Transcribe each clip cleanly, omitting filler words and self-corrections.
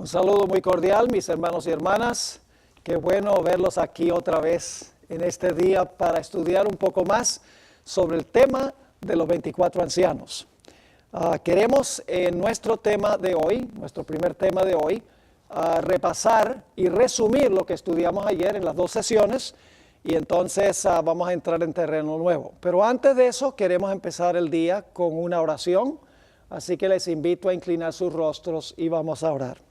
Un saludo muy cordial, mis hermanos y hermanas. Qué bueno verlos aquí otra vez en este día para estudiar un poco más sobre el tema de los 24 ancianos. Queremos en nuestro tema de hoy, nuestro primer tema de hoy, repasar y resumir lo que estudiamos ayer en las dos sesiones y entonces vamos a entrar en terreno nuevo. Pero antes de eso queremos empezar el día con una oración, así que les invito a inclinar sus rostros y vamos a orar.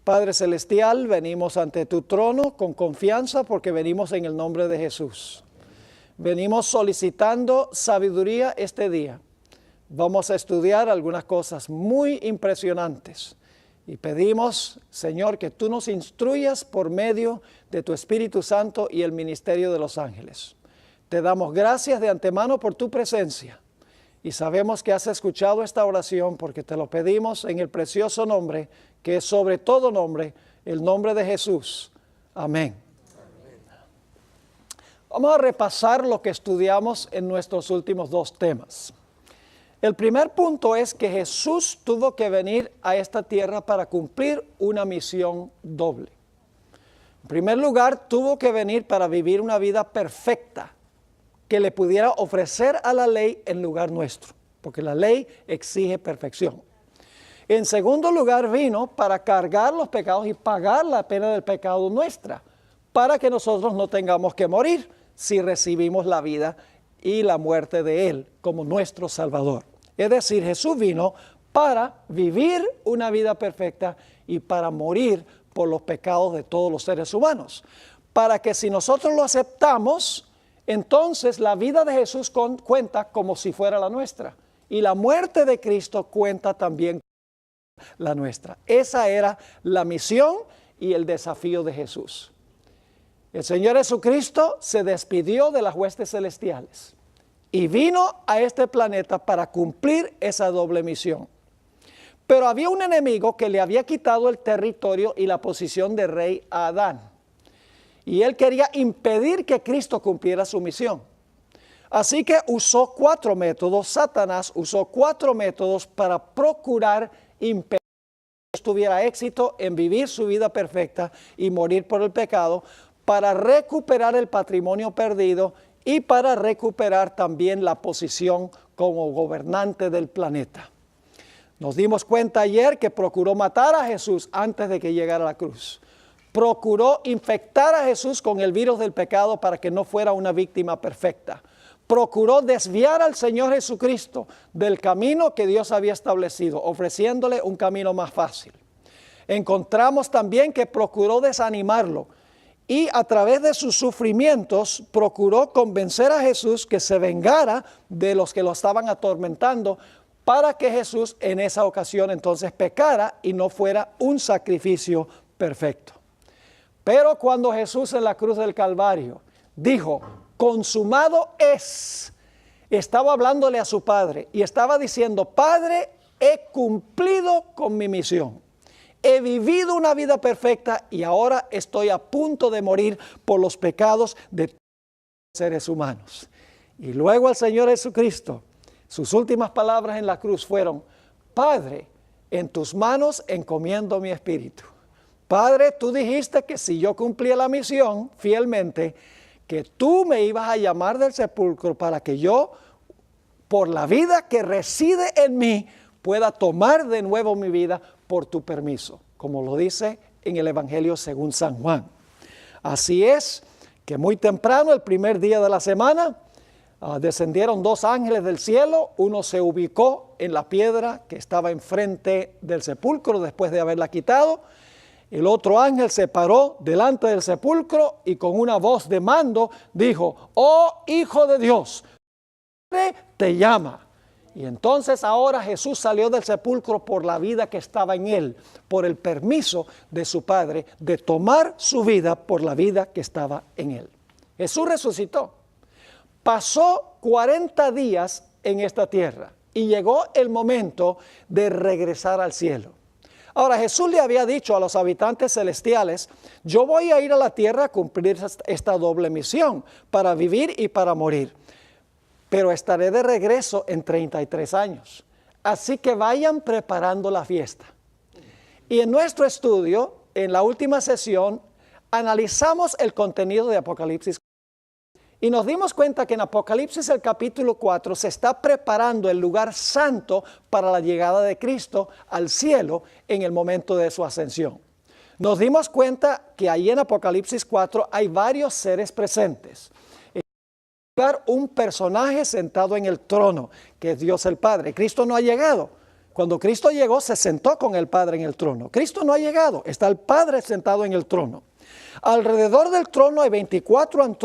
Padre Celestial, venimos ante tu trono con confianza porque venimos en el nombre de Jesús. Venimos solicitando sabiduría este día. Vamos a estudiar algunas cosas muy impresionantes y pedimos, Señor, que tú nos instruyas por medio de tu Espíritu Santo y el ministerio de los ángeles. Te damos gracias de antemano por tu presencia y sabemos que has escuchado esta oración porque te lo pedimos en el precioso nombre que es sobre todo nombre, el nombre de Jesús. Amén. Vamos a repasar lo que estudiamos en nuestros últimos dos temas. El primer punto es que Jesús tuvo que venir a esta tierra para cumplir una misión doble. En primer lugar, tuvo que venir para vivir una vida perfecta que le pudiera ofrecer a la ley en lugar nuestro, porque la ley exige perfección. En segundo lugar, vino para cargar los pecados y pagar la pena del pecado nuestra, para que nosotros no tengamos que morir si recibimos la vida y la muerte de Él como nuestro Salvador. Es decir, Jesús vino para vivir una vida perfecta y para morir por los pecados de todos los seres humanos. Para que si nosotros lo aceptamos, entonces la vida de Jesús cuenta como si fuera la nuestra. Y la muerte de Cristo cuenta también la nuestra. Esa era la misión y el desafío de Jesús. El Señor Jesucristo se despidió de las huestes celestiales y vino a este planeta para cumplir esa doble misión. Pero había un enemigo que le había quitado el territorio y la posición de rey a Adán. Y él quería impedir que Cristo cumpliera su misión. Así que usó 4 métodos, Satanás usó 4 métodos para procurar impedir que tuviera éxito en vivir su vida perfecta y morir por el pecado, para recuperar el patrimonio perdido y para recuperar también la posición como gobernante del planeta. Nos dimos cuenta ayer que procuró matar a Jesús antes de que llegara a la cruz. Procuró infectar a Jesús con el virus del pecado para que no fuera una víctima perfecta. Procuró desviar al Señor Jesucristo del camino que Dios había establecido, ofreciéndole un camino más fácil. Encontramos también que procuró desanimarlo y a través de sus sufrimientos procuró convencer a Jesús que se vengara de los que lo estaban atormentando para que Jesús en esa ocasión entonces pecara y no fuera un sacrificio perfecto. Pero cuando Jesús en la cruz del Calvario dijo, consumado es, estaba hablándole a su Padre y estaba diciendo, Padre, he cumplido con mi misión. He vivido una vida perfecta y ahora estoy a punto de morir por los pecados de todos los seres humanos. Y luego el Señor Jesucristo, sus últimas palabras en la cruz fueron, Padre, en tus manos encomiendo mi espíritu. Padre, tú dijiste que si yo cumplía la misión fielmente, que tú me ibas a llamar del sepulcro para que yo, por la vida que reside en mí, pueda tomar de nuevo mi vida por tu permiso, como lo dice en el Evangelio según San Juan. Así es que muy temprano, el primer día de la semana, descendieron 2 ángeles del cielo. Uno se ubicó en la piedra que estaba enfrente del sepulcro después de haberla quitado. El otro ángel se paró delante del sepulcro y con una voz de mando dijo, oh Hijo de Dios, Padre te llama. Y entonces ahora Jesús salió del sepulcro por la vida que estaba en él, por el permiso de su Padre de tomar su vida por la vida que estaba en él. Jesús resucitó. Pasó 40 días en esta tierra y llegó el momento de regresar al cielo. Ahora Jesús le había dicho a los habitantes celestiales, yo voy a ir a la tierra a cumplir esta doble misión, para vivir y para morir. Pero estaré de regreso en 33 años. Así que vayan preparando la fiesta. Y en nuestro estudio, en la última sesión, analizamos el contenido de Apocalipsis. Y nos dimos cuenta que en Apocalipsis el capítulo 4 se está preparando el lugar santo para la llegada de Cristo al cielo en el momento de su ascensión. Nos dimos cuenta que ahí en Apocalipsis 4 hay varios seres presentes. En primer lugar, un personaje sentado en el trono, que es Dios el Padre. Cristo no ha llegado. Cuando Cristo llegó, se sentó con el Padre en el trono. Cristo no ha llegado, está el Padre sentado en el trono. Alrededor del trono hay 24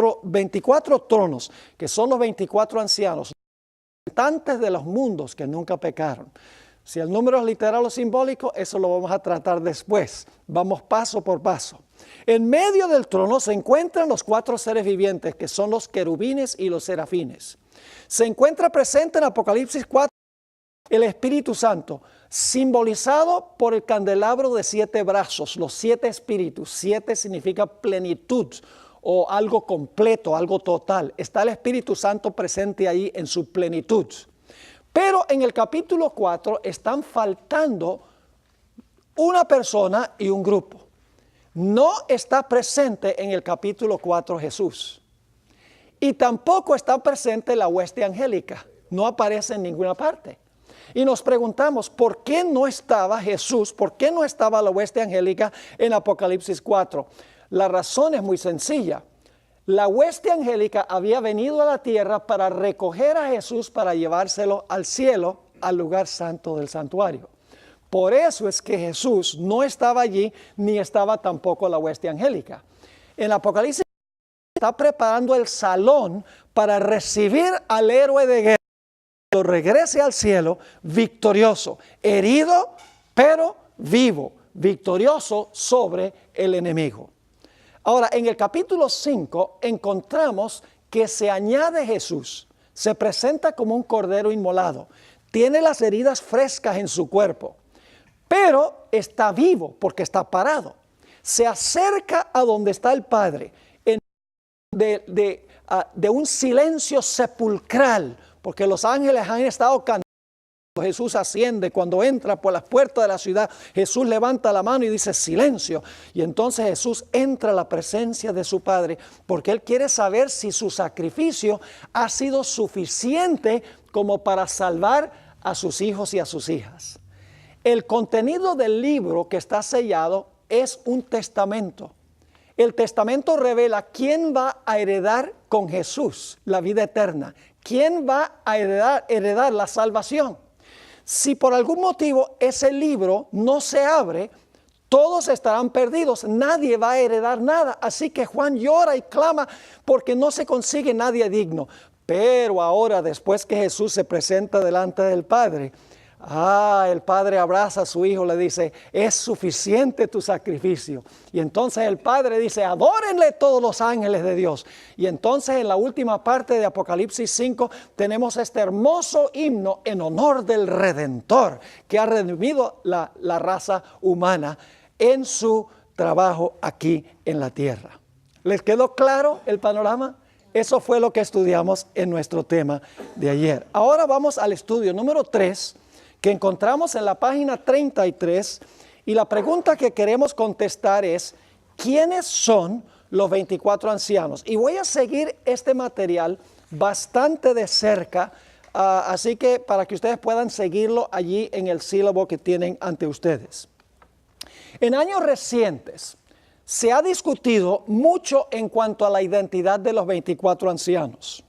tronos, que son los 24 ancianos, representantes de los mundos que nunca pecaron. Si el número es literal o simbólico, eso lo vamos a tratar después. Vamos paso por paso. En medio del trono se encuentran los 4 seres vivientes, que son los querubines y los serafines. Se encuentra presente en Apocalipsis 4 el Espíritu Santo, simbolizado por el candelabro de 7 brazos, los 7 espíritus. 7 significa plenitud o algo completo, algo total. Está el Espíritu Santo presente ahí en su plenitud. Pero en el capítulo 4 están faltando una persona y un grupo. No está presente en el capítulo 4 Jesús. Y tampoco está presente la hueste angélica. No aparece en ninguna parte. Y nos preguntamos, ¿por qué no estaba Jesús? ¿Por qué no estaba la hueste angélica en Apocalipsis 4? La razón es muy sencilla. La hueste angélica había venido a la tierra para recoger a Jesús para llevárselo al cielo, al lugar santo del santuario. Por eso es que Jesús no estaba allí, ni estaba tampoco la hueste angélica. En Apocalipsis está preparando el salón para recibir al héroe de guerra. Lo regrese al cielo victorioso, herido pero vivo, victorioso sobre el enemigo. Ahora, en el capítulo 5 encontramos que se añade Jesús, se presenta como un cordero inmolado, tiene las heridas frescas en su cuerpo, pero está vivo porque está parado. Se acerca a donde está el Padre de un silencio sepulcral, porque los ángeles han estado cantando. Jesús asciende, cuando entra por las puertas de la ciudad, Jesús levanta la mano y dice silencio. Y entonces Jesús entra a la presencia de su Padre, porque Él quiere saber si su sacrificio ha sido suficiente como para salvar a sus hijos y a sus hijas. El contenido del libro que está sellado es un testamento. El testamento revela quién va a heredar con Jesús la vida eterna. ¿Quién va a heredar la salvación? Si por algún motivo ese libro no se abre, todos estarán perdidos, nadie va a heredar nada. Así que Juan llora y clama porque no se consigue nadie digno. Pero ahora, después que Jesús se presenta delante del Padre, el Padre abraza a su Hijo, le dice, es suficiente tu sacrificio. Y entonces el Padre dice, adórenle todos los ángeles de Dios. Y entonces en la última parte de Apocalipsis 5 tenemos este hermoso himno en honor del Redentor, que ha redimido la raza humana en su trabajo aquí en la tierra. ¿Les quedó claro el panorama? Eso fue lo que estudiamos en nuestro tema de ayer. Ahora vamos al estudio número 3, que encontramos en la página 33, y la pregunta que queremos contestar es, ¿quiénes son los 24 ancianos? Y voy a seguir este material bastante de cerca, así que para que ustedes puedan seguirlo allí en el sílabo que tienen ante ustedes. En años recientes se ha discutido mucho en cuanto a la identidad de los 24 ancianos.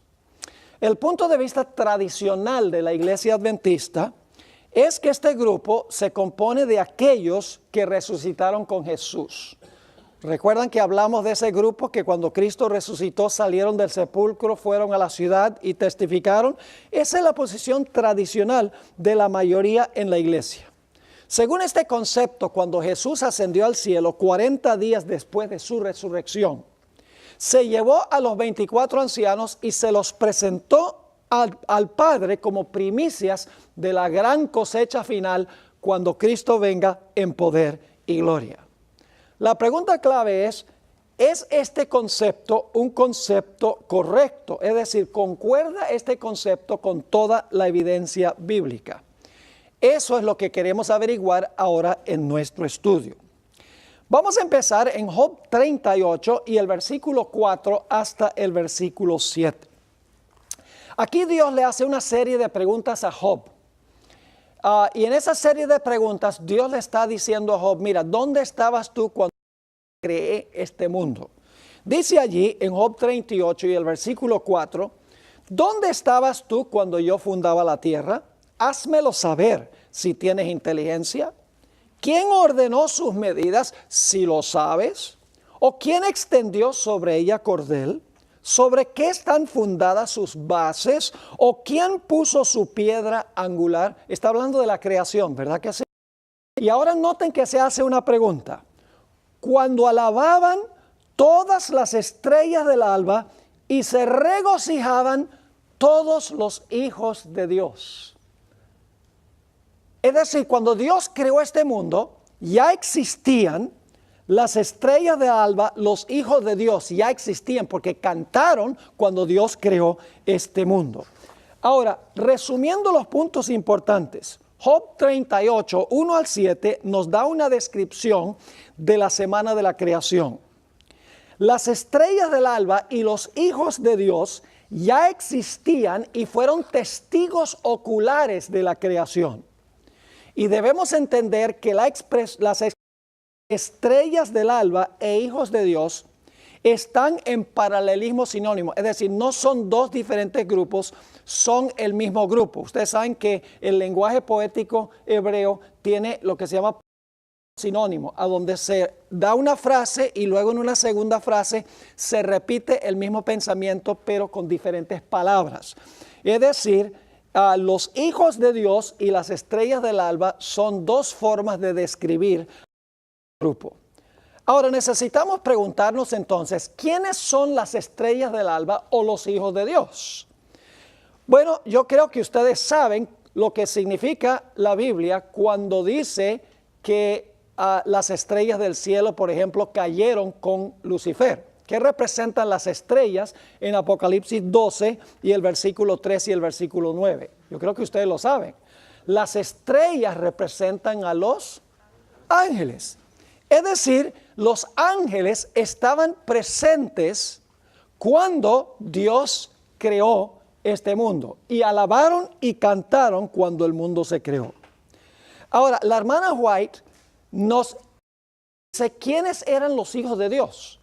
El punto de vista tradicional de la Iglesia Adventista es que este grupo se compone de aquellos que resucitaron con Jesús. ¿Recuerdan que hablamos de ese grupo que cuando Cristo resucitó salieron del sepulcro, fueron a la ciudad y testificaron? Esa es la posición tradicional de la mayoría en la iglesia. Según este concepto, cuando Jesús ascendió al cielo 40 días después de su resurrección, se llevó a los 24 ancianos y se los presentó al Padre como primicias de la gran cosecha final cuando Cristo venga en poder y gloria. La pregunta clave ¿es este concepto un concepto correcto? Es decir, ¿concuerda este concepto con toda la evidencia bíblica? Eso es lo que queremos averiguar ahora en nuestro estudio. Vamos a empezar en Job 38 y el versículo 4 hasta el versículo 7. Aquí Dios le hace una serie de preguntas a Job. Y en esa serie de preguntas Dios le está diciendo a Job, mira, ¿dónde estabas tú cuando creé este mundo? Dice allí en Job 38 y el versículo 4, ¿dónde estabas tú cuando yo fundaba la tierra? Házmelo saber si tienes inteligencia. ¿Quién ordenó sus medidas, si lo sabes? ¿O quién extendió sobre ella cordel? ¿Sobre qué están fundadas sus bases? ¿O quién puso su piedra angular? Está hablando de la creación, ¿verdad que sí? Y ahora noten que se hace una pregunta. Cuando alababan todas las estrellas del alba y se regocijaban todos los hijos de Dios. Es decir, cuando Dios creó este mundo, ya existían las estrellas de alba, los hijos de Dios ya existían porque cantaron cuando Dios creó este mundo. Ahora, resumiendo los puntos importantes, Job 38, 1 al 7 nos da una descripción de la semana de la creación. Las estrellas del alba y los hijos de Dios ya existían y fueron testigos oculares de la creación. Y debemos entender que las estrellas del alba e hijos de Dios están en paralelismo sinónimo. Es decir, no son dos diferentes grupos, son el mismo grupo. Ustedes saben que el lenguaje poético hebreo tiene lo que se llama sinónimo, a donde se da una frase y luego en una segunda frase se repite el mismo pensamiento, pero con diferentes palabras. Es decir, los hijos de Dios y las estrellas del alba son dos formas de describir el grupo. Ahora necesitamos preguntarnos entonces, ¿quiénes son las estrellas del alba o los hijos de Dios? Bueno, yo creo que ustedes saben lo que significa la Biblia cuando dice que las estrellas del cielo, por ejemplo, cayeron con Lucifer. ¿Qué representan las estrellas en Apocalipsis 12 y el versículo 3 y el versículo 9? Yo creo que ustedes lo saben. Las estrellas representan a los ángeles. Es decir, los ángeles estaban presentes cuando Dios creó este mundo y alabaron y cantaron cuando el mundo se creó. Ahora, la hermana White nos dice quiénes eran los hijos de Dios.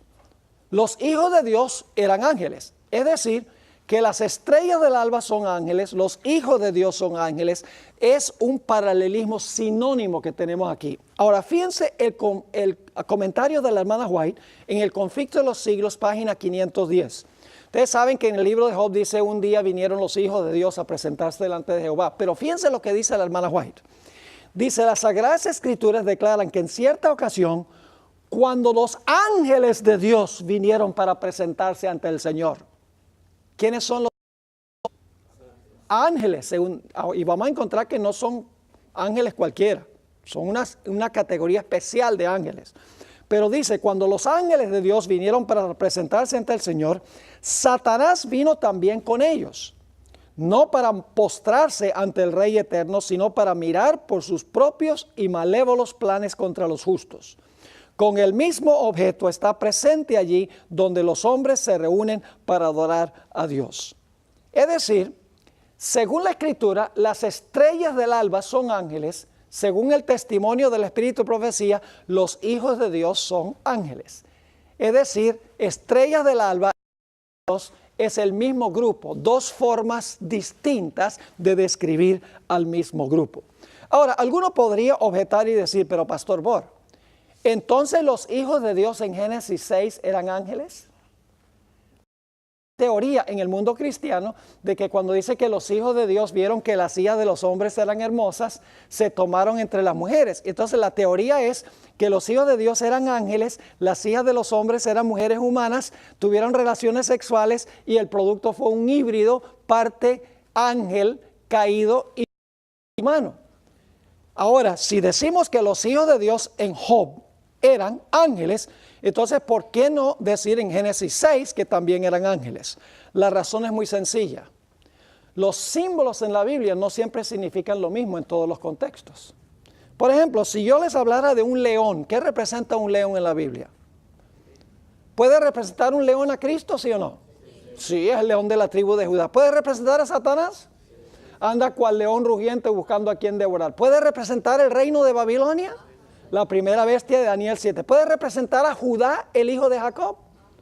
Los hijos de Dios eran ángeles, es decir, que las estrellas del alba son ángeles, los hijos de Dios son ángeles, es un paralelismo sinónimo que tenemos aquí. Ahora, fíjense el comentario de la hermana White en el Conflicto de los Siglos, página 510. Ustedes saben que en el libro de Job dice, un día vinieron los hijos de Dios a presentarse delante de Jehová, pero fíjense lo que dice la hermana White. Dice, las Sagradas Escrituras declaran que en cierta ocasión, cuando los ángeles de Dios vinieron para presentarse ante el Señor. ¿Quiénes son los ángeles? Y vamos a encontrar que no son ángeles cualquiera, son una categoría especial de ángeles. Pero dice, cuando los ángeles de Dios vinieron para presentarse ante el Señor, Satanás vino también con ellos. No para postrarse ante el Rey eterno, sino para mirar por sus propios y malévolos planes contra los justos. Con el mismo objeto está presente allí donde los hombres se reúnen para adorar a Dios. Es decir, según la Escritura, las estrellas del alba son ángeles. Según el testimonio del Espíritu de Profecía, los hijos de Dios son ángeles. Es decir, estrellas del alba y Dios es el mismo grupo, dos formas distintas de describir al mismo grupo. Ahora, alguno podría objetar y decir, pero Pastor Bor, ¿entonces los hijos de Dios en Génesis 6 eran ángeles? Teoría en el mundo cristiano de que cuando dice que los hijos de Dios vieron que las hijas de los hombres eran hermosas, se tomaron entre las mujeres. Entonces la teoría es que los hijos de Dios eran ángeles, las hijas de los hombres eran mujeres humanas, tuvieron relaciones sexuales y el producto fue un híbrido, parte ángel caído y humano. Ahora, si decimos que los hijos de Dios en Job eran ángeles, entonces ¿por qué no decir en Génesis 6 que también eran ángeles? La razón es muy sencilla. Los símbolos en la Biblia no siempre significan lo mismo en todos los contextos. Por ejemplo, si yo les hablara de un león, ¿qué representa un león en la Biblia? ¿Puede representar un león a Cristo, sí o no? Sí, es el león de la tribu de Judá. ¿Puede representar a Satanás? Anda cual león rugiente buscando a quien devorar. ¿Puede representar el reino de Babilonia? La primera bestia de Daniel 7. ¿Puede representar a Judá, el hijo de Jacob?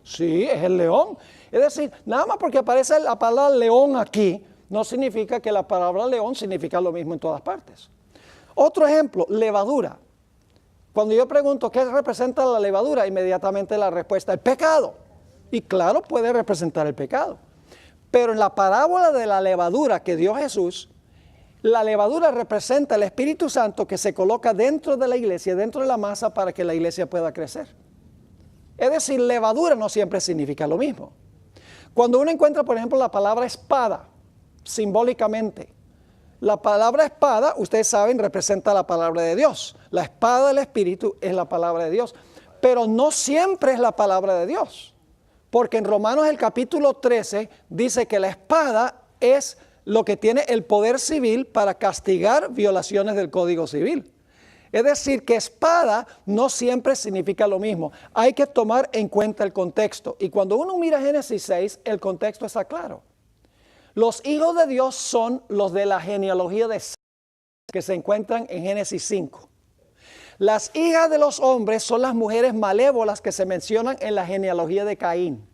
Sí, es el león. Es decir, nada más porque aparece la palabra león aquí, no significa que la palabra león significa lo mismo en todas partes. Otro ejemplo, levadura. Cuando yo pregunto qué representa la levadura, inmediatamente la respuesta es pecado. Y claro, puede representar el pecado. Pero en la parábola de la levadura que dio Jesús, la levadura representa el Espíritu Santo que se coloca dentro de la iglesia, dentro de la masa para que la iglesia pueda crecer. Es decir, levadura no siempre significa lo mismo. Cuando uno encuentra, por ejemplo, la palabra espada, simbólicamente, la palabra espada, ustedes saben, representa la palabra de Dios. La espada del Espíritu es la palabra de Dios, pero no siempre es la palabra de Dios. Porque en Romanos el capítulo 13 dice que la espada es lo que tiene el poder civil para castigar violaciones del Código Civil. Es decir, que espada no siempre significa lo mismo. Hay que tomar en cuenta el contexto. Y cuando uno mira Génesis 6, el contexto está claro. Los hijos de Dios son los de la genealogía de Seth, que se encuentran en Génesis 5. Las hijas de los hombres son las mujeres malévolas que se mencionan en la genealogía de Caín.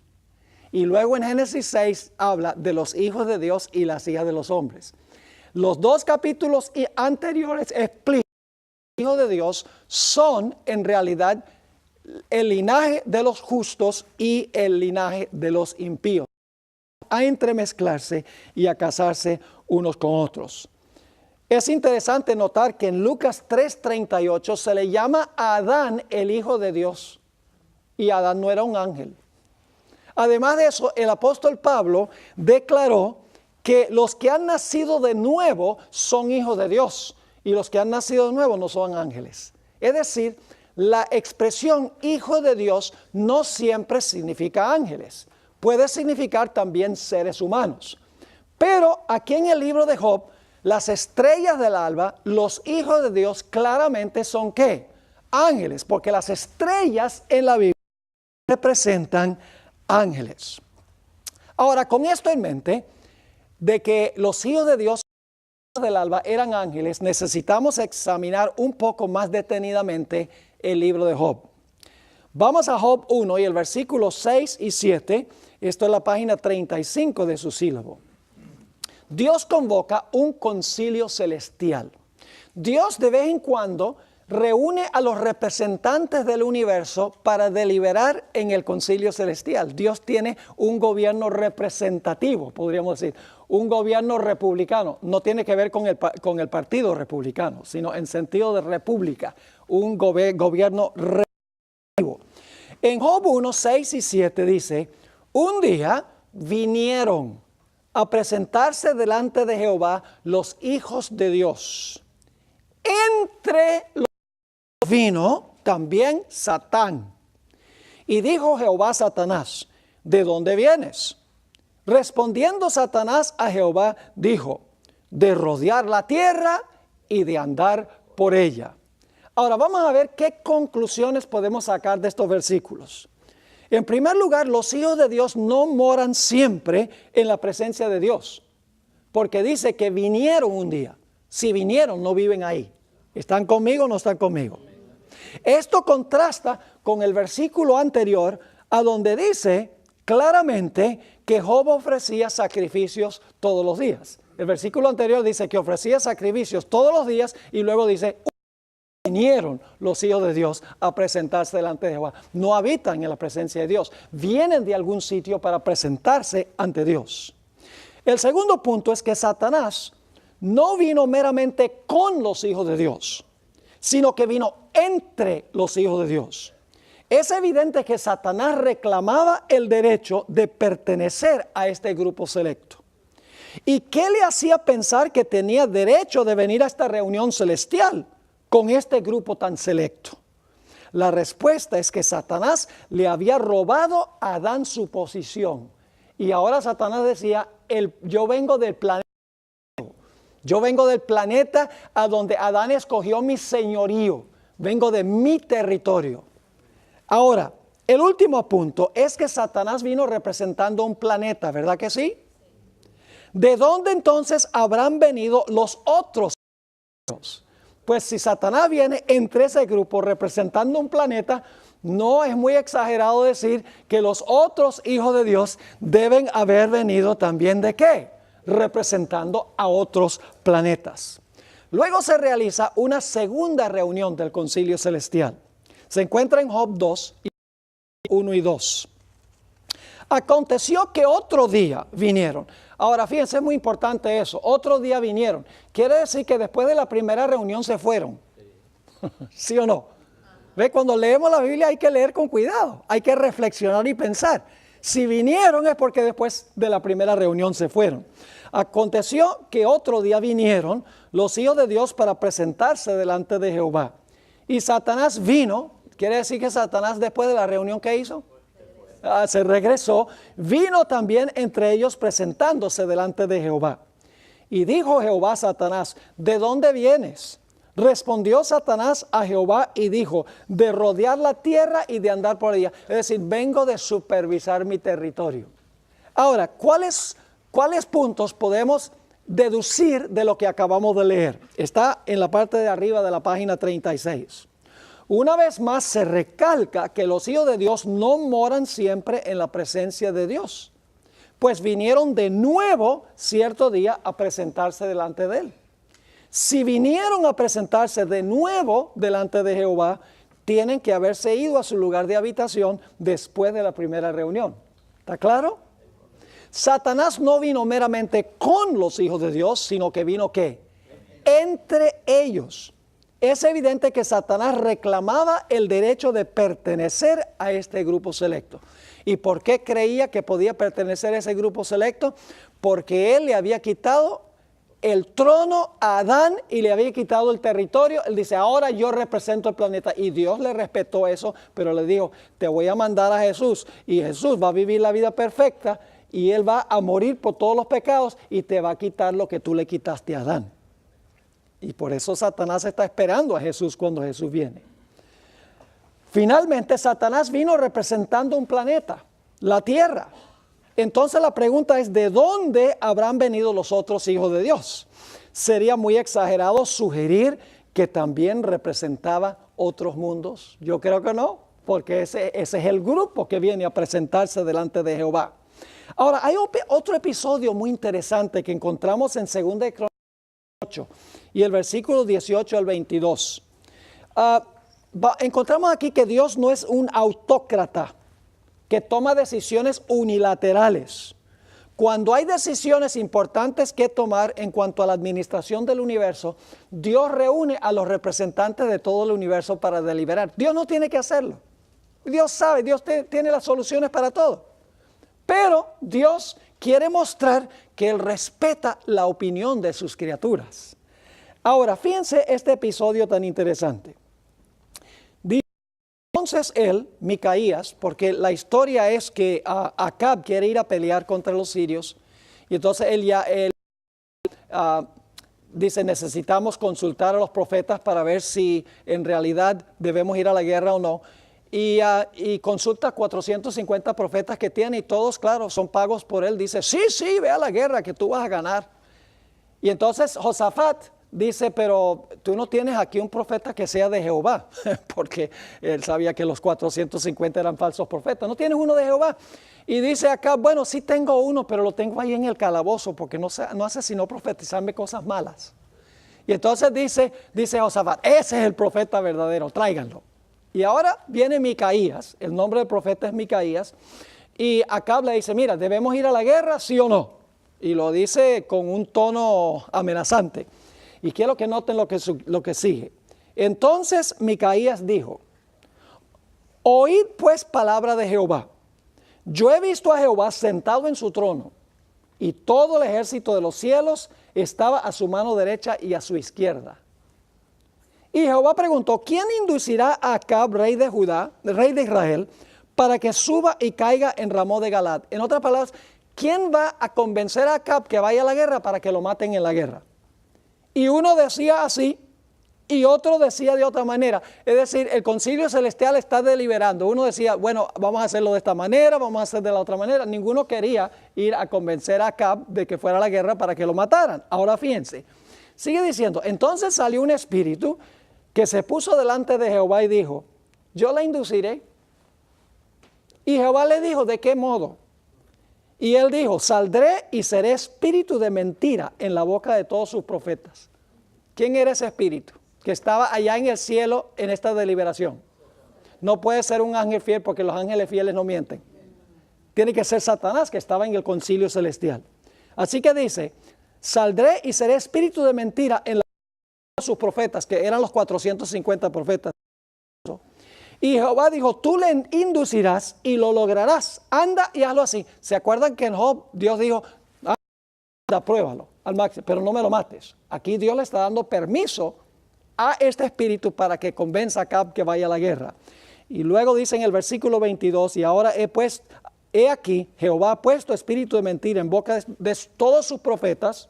Y luego en Génesis 6 habla de los hijos de Dios y las hijas de los hombres. Los dos capítulos anteriores explican que los hijos de Dios son en realidad el linaje de los justos y el linaje de los impíos, a entremezclarse y a casarse unos con otros. Es interesante notar que en Lucas 3:38 se le llama a Adán el hijo de Dios, y Adán no era un ángel. Además de eso, el apóstol Pablo declaró que los que han nacido de nuevo son hijos de Dios, y los que han nacido de nuevo no son ángeles. Es decir, la expresión hijo de Dios no siempre significa ángeles. Puede significar también seres humanos. Pero aquí en el libro de Job, las estrellas del alba, los hijos de Dios claramente son ¿qué? Ángeles, porque las estrellas en la Biblia representan ángeles. Ahora, con esto en mente, de que los hijos de Dios del alba eran ángeles, necesitamos examinar un poco más detenidamente el libro de Job. Vamos a Job 1 y el versículo 6 y 7, esto es la página 35 de su sílabo. Dios convoca un concilio celestial. Dios de vez en cuando reúne a los representantes del universo para deliberar en el concilio celestial. Dios tiene un gobierno representativo, podríamos decir, un gobierno republicano. No tiene que ver con el partido republicano, sino en sentido de república, un gobierno representativo. En Job 1, 6 y 7 dice, un día vinieron a presentarse delante de Jehová los hijos de Dios. Entre los vino también Satán. Y dijo Jehová a Satanás, ¿de dónde vienes? Respondiendo Satanás a Jehová, dijo, de rodear la tierra y de andar por ella. Ahora vamos a ver qué conclusiones podemos sacar de estos versículos. En primer lugar, los hijos de Dios no moran siempre en la presencia de Dios, porque dice que vinieron un día. Si vinieron, no viven ahí. ¿Están conmigo o no están conmigo? Esto contrasta con el versículo anterior, a donde dice claramente que Job ofrecía sacrificios todos los días. El versículo anterior dice que ofrecía sacrificios todos los días y luego dice, vinieron los hijos de Dios a presentarse delante de Jehová. No habitan en la presencia de Dios, vienen de algún sitio para presentarse ante Dios. El segundo punto es que Satanás no vino meramente con los hijos de Dios, sino que vino entre los hijos de Dios. Es evidente que Satanás reclamaba el derecho de pertenecer a este grupo selecto. ¿Y qué le hacía pensar que tenía derecho de venir a esta reunión celestial con este grupo tan selecto? La respuesta es que Satanás le había robado a Adán su posición. Y ahora Satanás decía, yo vengo del planeta. Yo vengo del planeta a donde Adán escogió mi señorío. Vengo de mi territorio. Ahora, el último punto es que Satanás vino representando un planeta, ¿verdad que sí? ¿De dónde entonces habrán venido los otros? Pues si Satanás viene entre ese grupo representando un planeta, no es muy exagerado decir que los otros hijos de Dios deben haber venido también ¿de qué? Representando a otros planetas. Luego se realiza una segunda reunión del concilio celestial. Se encuentra en Job 2, 1 y 2. Aconteció que otro día vinieron. Ahora fíjense, es muy importante eso. Otro día vinieron. Quiere decir que después de la primera reunión se fueron. ¿Sí o no? ¿Ve? Cuando leemos la Biblia hay que leer con cuidado. Hay que reflexionar y pensar. Si vinieron es porque después de la primera reunión se fueron. Aconteció que otro día vinieron los hijos de Dios para presentarse delante de Jehová. Y Satanás vino. Quiere decir que Satanás después de la reunión que hizo, se regresó, vino también entre ellos presentándose delante de Jehová. Y dijo Jehová a Satanás, ¿de dónde vienes? Respondió Satanás a Jehová y dijo, de rodear la tierra y de andar por ella. Es decir, vengo de supervisar mi territorio. Ahora, ¿cuáles puntos podemos deducir de lo que acabamos de leer? Está en la parte de arriba de la página 36. Una vez más se recalca que los hijos de Dios no moran siempre en la presencia de Dios, pues vinieron de nuevo cierto día a presentarse delante de Él. Si vinieron a presentarse de nuevo delante de Jehová, tienen que haberse ido a su lugar de habitación después de la primera reunión. ¿Está claro? Satanás no vino meramente con los hijos de Dios, sino que vino ¿qué? Entre ellos. Es evidente que Satanás reclamaba el derecho de pertenecer a este grupo selecto. ¿Y por qué creía que podía pertenecer a ese grupo selecto? Porque él le había quitado el trono a Adán y le había quitado el territorio. Él dice, ahora yo represento el planeta. Y Dios le respetó eso, pero le dijo, te voy a mandar a Jesús. Y Jesús va a vivir la vida perfecta y él va a morir por todos los pecados y te va a quitar lo que tú le quitaste a Adán. Y por eso Satanás está esperando a Jesús cuando Jesús viene. Finalmente, Satanás vino representando un planeta, la tierra. Entonces la pregunta es, ¿de dónde habrán venido los otros hijos de Dios? Sería muy exagerado sugerir que también representaba otros mundos. Yo creo que no, porque ese es el grupo que viene a presentarse delante de Jehová. Ahora, hay otro episodio muy interesante que encontramos en 2 Crónicas 8 y el versículo 18 al 22. Encontramos aquí que Dios no es un autócrata que toma decisiones unilaterales. Cuando hay decisiones importantes que tomar en cuanto a la administración del universo, Dios reúne a los representantes de todo el universo para deliberar. Dios no tiene que hacerlo. Dios sabe, Dios tiene las soluciones para todo. Pero Dios quiere mostrar que Él respeta la opinión de sus criaturas. Ahora, fíjense este episodio tan interesante. Dice, entonces él, Micaías, porque la historia es que Acab quiere ir a pelear contra los sirios, y entonces él dice, necesitamos consultar a los profetas para ver si en realidad debemos ir a la guerra o no. Y consulta 450 profetas que tiene y todos, claro, son pagos por él. Dice, sí, ve a la guerra que tú vas a ganar. Y entonces Josafat dice, pero tú no tienes aquí un profeta que sea de Jehová, porque él sabía que los 450 eran falsos profetas. ¿No tienes uno de Jehová? Y dice acá, bueno, sí tengo uno, pero lo tengo ahí en el calabozo, porque no hace sino profetizarme cosas malas. Y entonces dice Josafat, ese es el profeta verdadero, tráiganlo. Y ahora viene Micaías, el nombre del profeta es Micaías, y Acab le dice, mira, ¿debemos ir a la guerra, sí o no? Y lo dice con un tono amenazante. Y quiero que noten lo que sigue. Entonces Micaías dijo, oíd pues palabra de Jehová. Yo he visto a Jehová sentado en su trono, y todo el ejército de los cielos estaba a su mano derecha y a su izquierda. Y Jehová preguntó, ¿quién inducirá a Acab, rey de Judá, rey de Israel, para que suba y caiga en Ramón de Galad? En otras palabras, ¿quién va a convencer a Acab que vaya a la guerra para que lo maten en la guerra? Y uno decía así y otro decía de otra manera. Es decir, el concilio celestial está deliberando. Uno decía, bueno, vamos a hacerlo de esta manera, vamos a hacer de la otra manera. Ninguno quería ir a convencer a Acab de que fuera a la guerra para que lo mataran. Ahora fíjense, sigue diciendo, entonces salió un espíritu que se puso delante de Jehová y dijo, yo la induciré. Y Jehová le dijo, ¿de qué modo? Y él dijo, saldré y seré espíritu de mentira en la boca de todos sus profetas. ¿Quién era ese espíritu que estaba allá en el cielo en esta deliberación? No puede ser un ángel fiel porque los ángeles fieles no mienten. Tiene que ser Satanás que estaba en el concilio celestial. Así que dice, saldré y seré espíritu de mentira en la boca de sus profetas, que eran los 450 profetas. Y Jehová dijo, tú le inducirás y lo lograrás. Anda y hazlo así. ¿Se acuerdan que en Job Dios dijo, anda, pruébalo al máximo, pero no me lo mates? Aquí Dios le está dando permiso a este espíritu para que convenza a Acab que vaya a la guerra. Y luego dice en el versículo 22, y ahora he aquí, Jehová ha puesto espíritu de mentira en boca de todos sus profetas,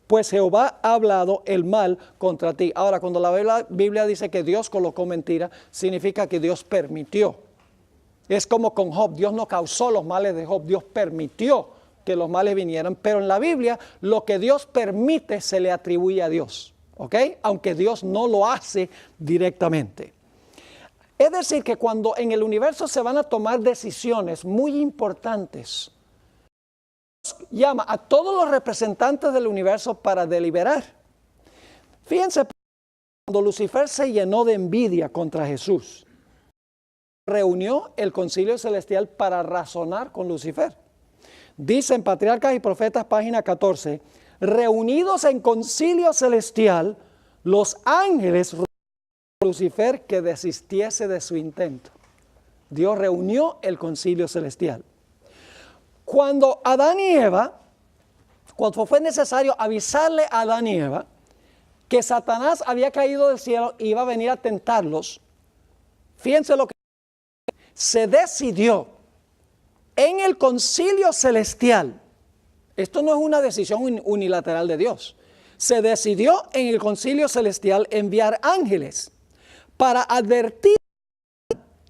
pues Jehová ha hablado el mal contra ti. Ahora, cuando la Biblia dice que Dios colocó mentira, significa que Dios permitió. Es como con Job, Dios no causó los males de Job, Dios permitió que los males vinieran, pero en la Biblia lo que Dios permite se le atribuye a Dios, ¿ok? Aunque Dios no lo hace directamente. Es decir, que cuando en el universo se van a tomar decisiones muy importantes, llama a todos los representantes del universo para deliberar. Fíjense, cuando Lucifer se llenó de envidia contra Jesús, reunió el concilio celestial para razonar con Lucifer. Dice en Patriarcas y Profetas, página 14, reunidos en concilio celestial, los ángeles rogaron a Lucifer que desistiese de su intento. Dios reunió el concilio celestial. Cuando Adán y Eva, cuando fue necesario avisarle a Adán y Eva que Satanás había caído del cielo y iba a venir a tentarlos, fíjense lo que se decidió en el concilio celestial. Esto no es una decisión unilateral de Dios. Se decidió en el concilio celestial enviar ángeles para advertir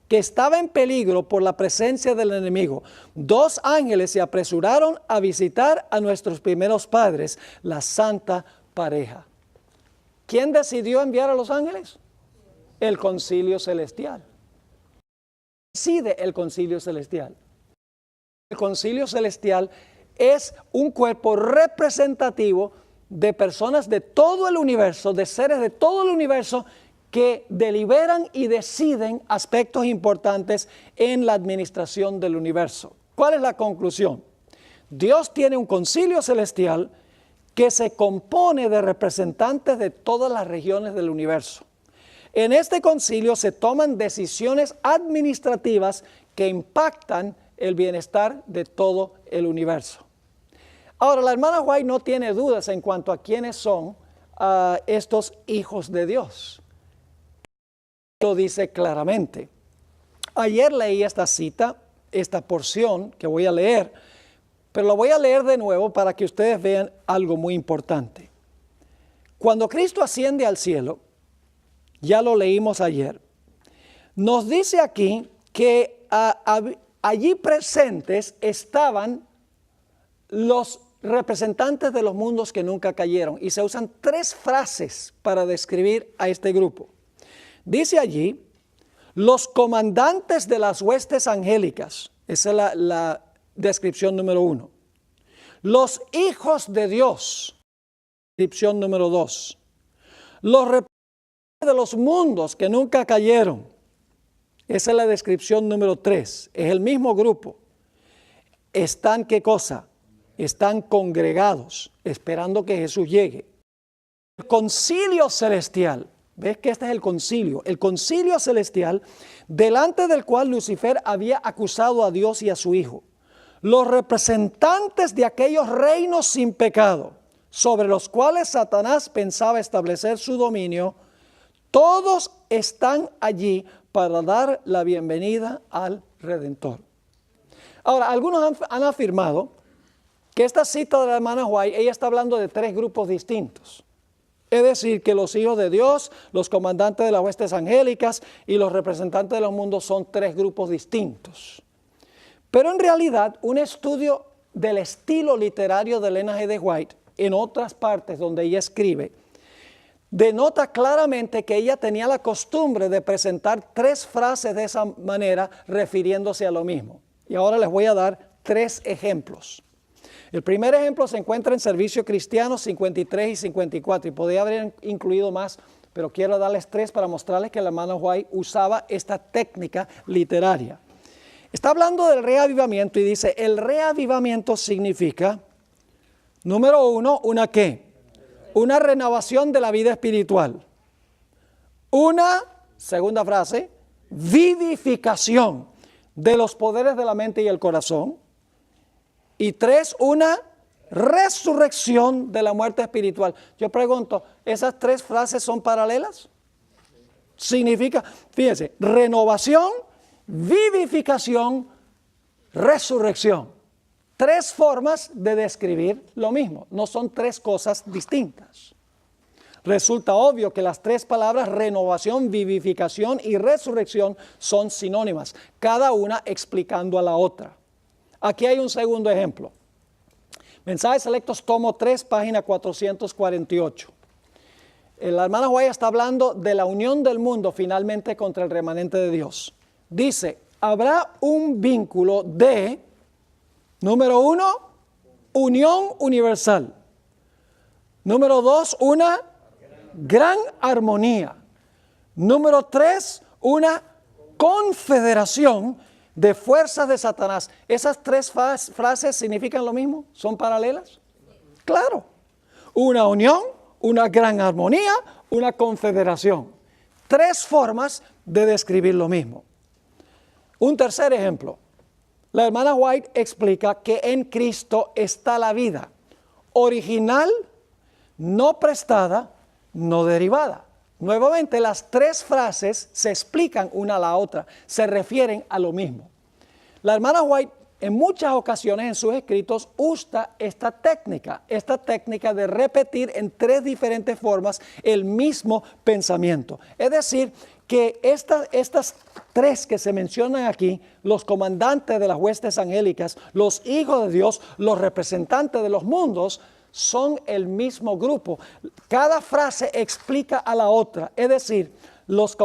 que estaba en peligro por la presencia del enemigo. 2 ángeles se apresuraron a visitar a nuestros primeros padres, la santa pareja. ¿Quién decidió enviar a los ángeles? El concilio celestial. Decide el concilio celestial. El concilio celestial es un cuerpo representativo de personas de todo el universo, de seres de todo el universo, que deliberan y deciden aspectos importantes en la administración del universo. ¿Cuál es la conclusión? Dios tiene un concilio celestial que se compone de representantes de todas las regiones del universo. En este concilio se toman decisiones administrativas que impactan el bienestar de todo el universo. Ahora, la hermana White no tiene dudas en cuanto a quiénes son estos hijos de Dios. Lo dice claramente. Ayer leí esta cita, esta porción que voy a leer, pero lo voy a leer de nuevo para que ustedes vean algo muy importante. Cuando Cristo asciende al cielo, ya lo leímos ayer, nos dice aquí que allí presentes estaban los representantes de los mundos que nunca cayeron, y se usan 3 frases para describir a este grupo. Dice allí, los comandantes de las huestes angélicas, esa es la descripción número 1. Los hijos de Dios, descripción número 2. Los representantes de los mundos que nunca cayeron, esa es la descripción número 3. Es el mismo grupo. ¿Están qué cosa? Están congregados, esperando que Jesús llegue. El concilio celestial. ¿Ves que este es el concilio celestial, delante del cual Lucifer había acusado a Dios y a su Hijo? Los representantes de aquellos reinos sin pecado, sobre los cuales Satanás pensaba establecer su dominio, todos están allí para dar la bienvenida al Redentor. Ahora, algunos han afirmado que esta cita de la hermana White, ella está hablando de tres grupos distintos. Es decir, que los hijos de Dios, los comandantes de las huestes angélicas y los representantes de los mundos son tres grupos distintos. Pero en realidad, un estudio del estilo literario de Elena G. de White, en otras partes donde ella escribe, denota claramente que ella tenía la costumbre de presentar tres frases de esa manera refiriéndose a lo mismo. Y ahora les voy a dar tres ejemplos. El primer ejemplo se encuentra en Servicio Cristiano 53 y 54 y podría haber incluido más, pero quiero darles tres para mostrarles que la hermana White usaba esta técnica literaria. Está hablando del reavivamiento y dice, el reavivamiento significa, número uno, ¿una qué? Una renovación de la vida espiritual. Una, segunda frase, vivificación de los poderes de la mente y el corazón. Y tres, una resurrección de la muerte espiritual. Yo pregunto, ¿esas tres frases son paralelas? Significa, fíjense, renovación, vivificación, resurrección. Tres formas de describir lo mismo, no son tres cosas distintas. Resulta obvio que las tres palabras renovación, vivificación y resurrección son sinónimas, cada una explicando a la otra. Aquí hay un segundo ejemplo. Mensajes Selectos, tomo 3, página 448. La hermana White está hablando de la unión del mundo finalmente contra el remanente de Dios. Dice, habrá un vínculo de, número uno, unión universal. Número dos, una gran armonía. Número tres, una confederación de fuerzas de Satanás. ¿Esas tres frases significan lo mismo? ¿Son paralelas? Claro. Una unión, una gran armonía, una confederación. Tres formas de describir lo mismo. Un tercer ejemplo. La hermana White explica que en Cristo está la vida original, no prestada, no derivada. Nuevamente, las tres frases se explican una a la otra, se refieren a lo mismo. La hermana White en muchas ocasiones en sus escritos usa esta técnica de repetir en tres diferentes formas el mismo pensamiento. Es decir, que estas tres que se mencionan aquí, los comandantes de las huestes angélicas, los hijos de Dios, los representantes de los mundos, son el mismo grupo. Cada frase explica a la otra. Es decir, los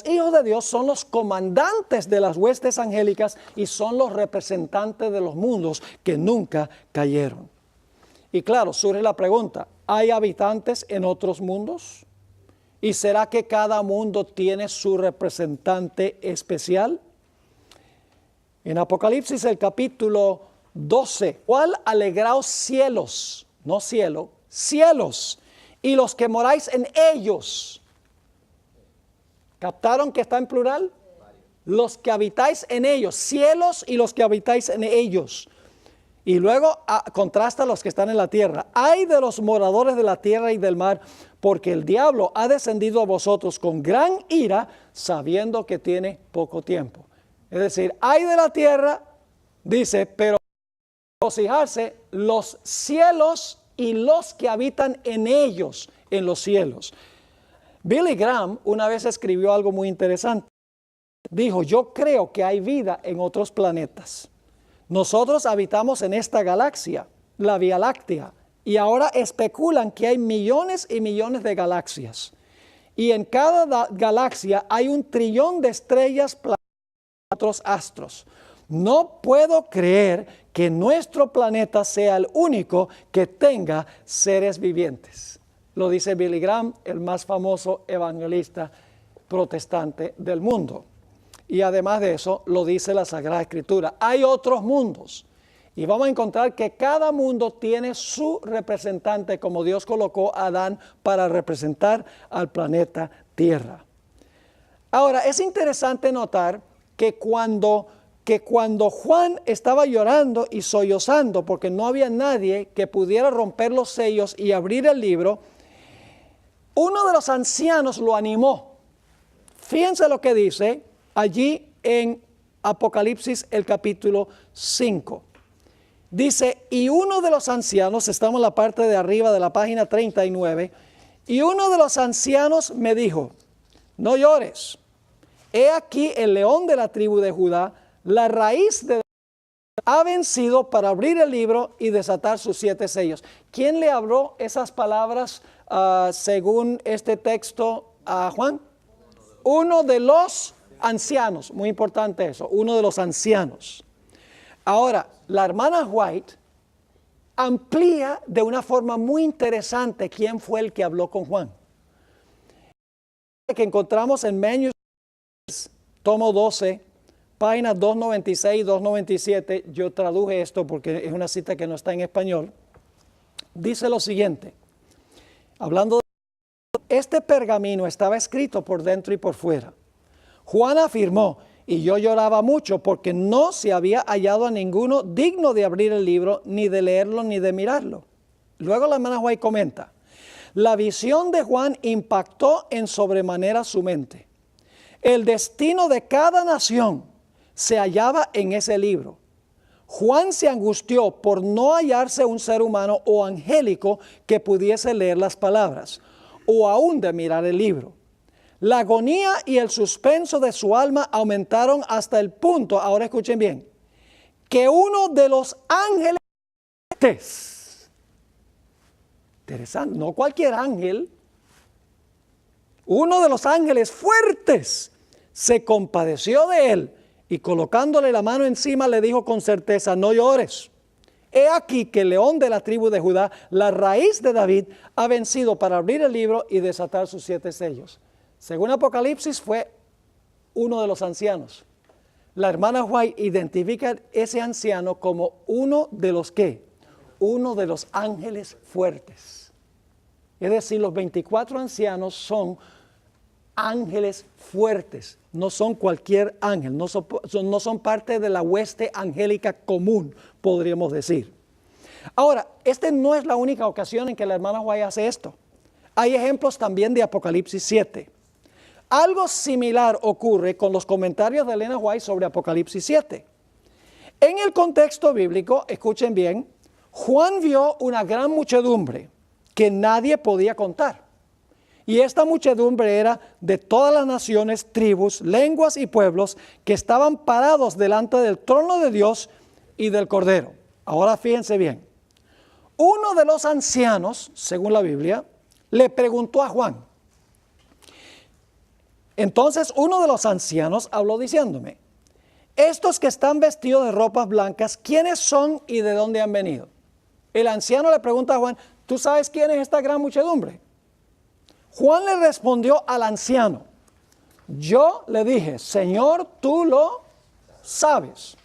hijos de Dios son los comandantes de las huestes angélicas y son los representantes de los mundos que nunca cayeron. Y claro, surge la pregunta, ¿hay habitantes en otros mundos? ¿Y será que cada mundo tiene su representante especial? En Apocalipsis, el capítulo 12, ¿cuál alegraos cielos? No cielo, cielos, y los que moráis en ellos. ¿Captaron que está en plural? Los que habitáis en ellos, cielos y los que habitáis en ellos. Y luego contrasta a los que están en la tierra. Ay de los moradores de la tierra y del mar, porque el diablo ha descendido a vosotros con gran ira, sabiendo que tiene poco tiempo. Es decir, ay de la tierra, dice, pero regocijarse los cielos y los que habitan en ellos, en los cielos. Billy Graham una vez escribió algo muy interesante. Dijo, yo creo que hay vida en otros planetas. Nosotros habitamos en esta galaxia, la Vía Láctea, y ahora especulan que hay millones y millones de galaxias. Y en cada galaxia hay 1 trillón de estrellas, planetas y otros astros. No puedo creer que nuestro planeta sea el único que tenga seres vivientes. Lo dice Billy Graham, el más famoso evangelista protestante del mundo. Y además de eso, lo dice la Sagrada Escritura. Hay otros mundos. Y vamos a encontrar que cada mundo tiene su representante, como Dios colocó a Adán para representar al planeta Tierra. Ahora, es interesante notar que cuando Juan estaba llorando y sollozando porque no había nadie que pudiera romper los sellos y abrir el libro, uno de los ancianos lo animó. Fíjense lo que dice allí en Apocalipsis, el capítulo 5. Dice, y uno de los ancianos, estamos en la parte de arriba de la página 39, y uno de los ancianos me dijo, no llores, he aquí el león de la tribu de Judá, la raíz de ha vencido para abrir el libro y desatar sus 7 sellos. ¿Quién le habló esas palabras según este texto a Juan? Uno de los ancianos, muy importante eso, uno de los ancianos. Ahora, la hermana White amplía de una forma muy interesante quién fue el que habló con Juan. Que encontramos en Manuscripts, tomo 12, páginas 296 y 297, yo traduje esto porque es una cita que no está en español. Dice lo siguiente, hablando de este pergamino estaba escrito por dentro y por fuera. Juan afirmó, y yo lloraba mucho porque no se había hallado a ninguno digno de abrir el libro, ni de leerlo, ni de mirarlo. Luego la hermana White comenta, la visión de Juan impactó en sobremanera su mente. El destino de cada nación se hallaba en ese libro. Juan se angustió por no hallarse un ser humano o angélico que pudiese leer las palabras, o aún de mirar el libro. La agonía y el suspenso de su alma aumentaron hasta el punto, ahora escuchen bien, que uno de los ángeles, interesante, no cualquier ángel, uno de los ángeles fuertes se compadeció de él y colocándole la mano encima le dijo con certeza, no llores. He aquí que el león de la tribu de Judá, la raíz de David, ha vencido para abrir el libro y desatar sus 7 sellos. Según Apocalipsis fue uno de los ancianos. La hermana White identifica ese anciano como uno de los ¿qué? Uno de los ángeles fuertes. Es decir, los 24 ancianos son ángeles fuertes, no son cualquier ángel, no son parte de la hueste angélica común, podríamos decir. Ahora, esta no es la única ocasión en que la hermana White hace esto. Hay ejemplos también de Apocalipsis 7. Algo similar ocurre con los comentarios de Elena White sobre Apocalipsis 7. En el contexto bíblico, escuchen bien, Juan vio una gran muchedumbre que nadie podía contar. Y esta muchedumbre era de todas las naciones, tribus, lenguas y pueblos que estaban parados delante del trono de Dios y del Cordero. Ahora fíjense bien. Uno de los ancianos, según la Biblia, le preguntó a Juan. Entonces uno de los ancianos habló diciéndome, estos que están vestidos de ropas blancas, ¿quiénes son y de dónde han venido? El anciano le pregunta a Juan, ¿tú sabes quién es esta gran muchedumbre? Juan le respondió al anciano, yo le dije, Señor, tú lo sabes.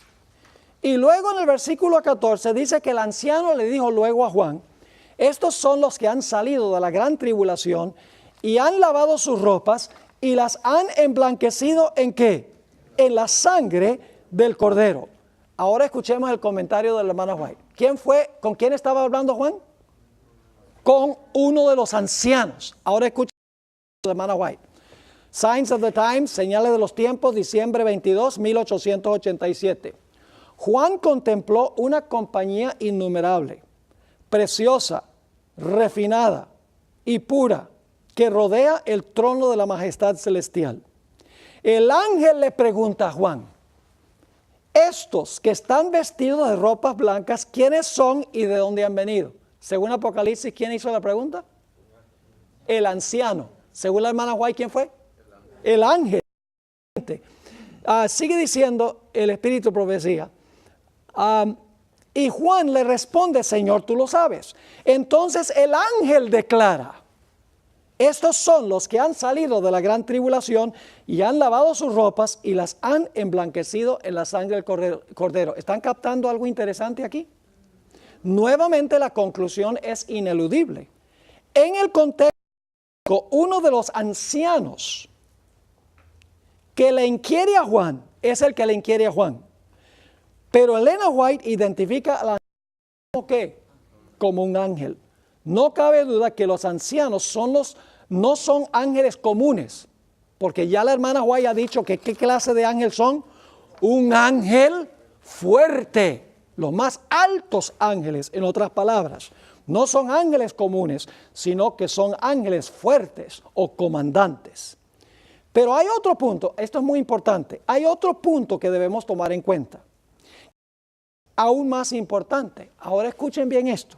Y luego en el versículo 14 dice que el anciano le dijo luego a Juan, estos son los que han salido de la gran tribulación y han lavado sus ropas y las han emblanquecido ¿en qué? En la sangre del Cordero. Ahora escuchemos el comentario de la hermana White. ¿Con quién estaba hablando Juan? Con uno de los ancianos. Ahora escuchen la hermana White. Signs of the Times, señales de los tiempos, diciembre 22, 1887. Juan contempló una compañía innumerable, preciosa, refinada y pura, que rodea el trono de la majestad celestial. El ángel le pregunta a Juan, estos que están vestidos de ropas blancas, ¿quiénes son y de dónde han venido? Según Apocalipsis, ¿quién hizo la pregunta? El anciano. Según la hermana White, ¿quién fue? El ángel. Sigue diciendo el Espíritu de Profecía. Y Juan le responde, Señor, tú lo sabes. Entonces el ángel declara, estos son los que han salido de la gran tribulación y han lavado sus ropas y las han emblanquecido en la sangre del Cordero. ¿Están captando algo interesante aquí? Nuevamente la conclusión es ineludible. En el contexto, uno de los ancianos que le inquiere a Juan es el que le inquiere a Juan. Pero Elena White identifica al anciano como ¿qué? Como un ángel. No cabe duda que los ancianos no son ángeles comunes, porque ya la hermana White ha dicho que qué clase de ángel son, un ángel fuerte. Los más altos ángeles, en otras palabras. No son ángeles comunes, sino que son ángeles fuertes o comandantes. Pero hay otro punto, esto es muy importante, hay otro punto que debemos tomar en cuenta. Aún más importante, ahora escuchen bien esto.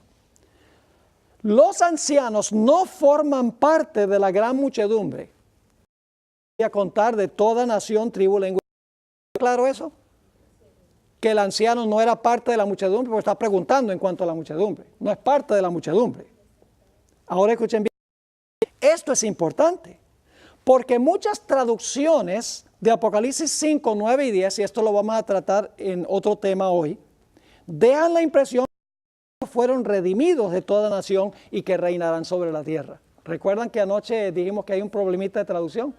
Los ancianos no forman parte de la gran muchedumbre. Voy a contar de toda nación, tribu, lengua. ¿Claro eso? Que el anciano no era parte de la muchedumbre, porque está preguntando en cuanto a la muchedumbre. No es parte de la muchedumbre. Ahora escuchen bien. Esto es importante, porque muchas traducciones de Apocalipsis 5, 9 y 10, y esto lo vamos a tratar en otro tema hoy, dejan la impresión que fueron redimidos de toda nación y que reinarán sobre la tierra. ¿Recuerdan que anoche dijimos que hay un problemita de traducción?